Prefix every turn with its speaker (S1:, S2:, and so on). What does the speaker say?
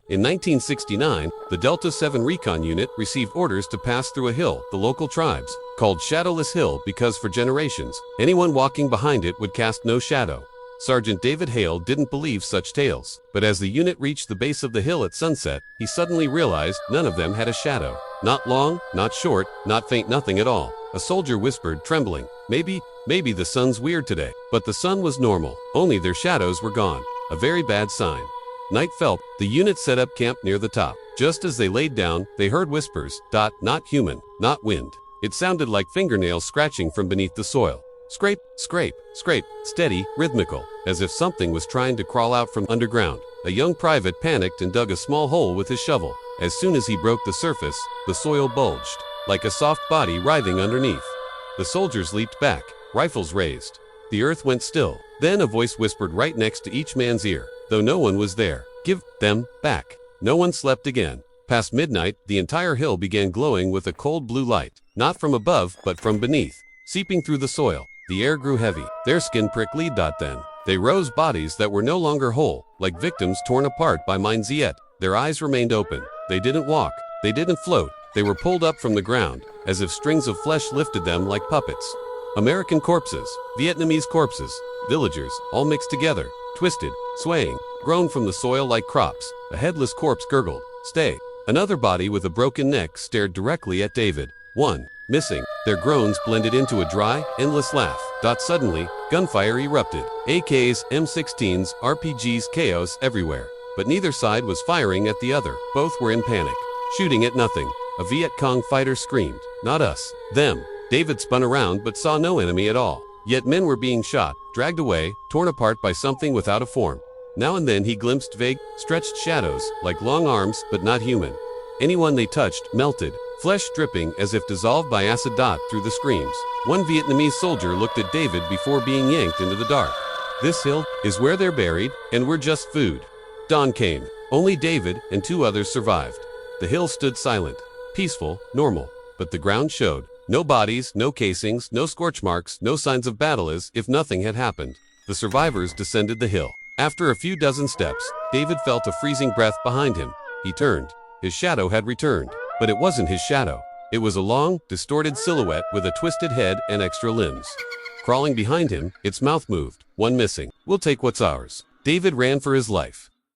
S1: In 1969, the Delta 7 Recon Unit received orders to pass through a hill the local tribes called Shadowless Hill because for generations, anyone walking behind it would cast no shadow. Sergeant David Hale didn't believe such tales, but as the unit reached the base of the hill at sunset, he suddenly realized none of them had a shadow. Not long, not short, not faint, nothing at all. A soldier whispered, trembling, maybe the sun's weird today. But the sun was normal, only their shadows were gone. A very bad sign. Night fell. The unit set up camp near the top. Just as they laid down, they heard whispers. Not human, not wind. It sounded like fingernails scratching from beneath the soil. Scrape, scrape, scrape, steady, rhythmical, as if something was trying to crawl out from underground. A young private panicked and dug a small hole with his shovel. As soon as he broke the surface, the soil bulged, like a soft body writhing underneath. The soldiers leaped back, rifles raised. The earth went still. Then a voice whispered right next to each man's ear, though no one was there, "Give them back." No one slept again. Past midnight, the entire hill began glowing with a cold blue light, not from above, but from beneath, seeping through the soil. The air grew heavy. Their skin pricked. Then they rose, bodies that were no longer whole, like victims torn apart by mines yet. Their eyes remained open. They didn't walk. They didn't float. They were pulled up from the ground, as if strings of flesh lifted them like puppets. American corpses, Vietnamese corpses, villagers, all mixed together, twisted, swaying, grown from the soil like crops. A headless corpse gurgled, "Stay." Another body with a broken neck stared directly at David. One, missing. Their groans blended into a dry, endless laugh. Suddenly, gunfire erupted. AKs, M16s, RPGs, chaos everywhere. But neither side was firing at the other. Both were in panic, shooting at nothing. A Viet Cong fighter screamed, "Not us, them." David spun around but saw no enemy at all. Yet men were being shot, dragged away, torn apart by something without a form. Now and then he glimpsed vague, stretched shadows, like long arms, but not human. Anyone they touched melted, flesh dripping as if dissolved by acid. Through the screams, one Vietnamese soldier looked at David before being yanked into the dark. "This hill is where they're buried, and we're just food." Dawn came. Only David and two others survived. The hill stood silent, peaceful, normal, but the ground showed. No bodies, no casings, no scorch marks, no signs of battle, as if nothing had happened. The survivors descended the hill. After a few dozen steps, David felt a freezing breath behind him. He turned. His shadow had returned. But it wasn't his shadow. It was a long, distorted silhouette with a twisted head and extra limbs. Crawling behind him, its mouth moved. "One missing. We'll take what's ours." David ran for his life.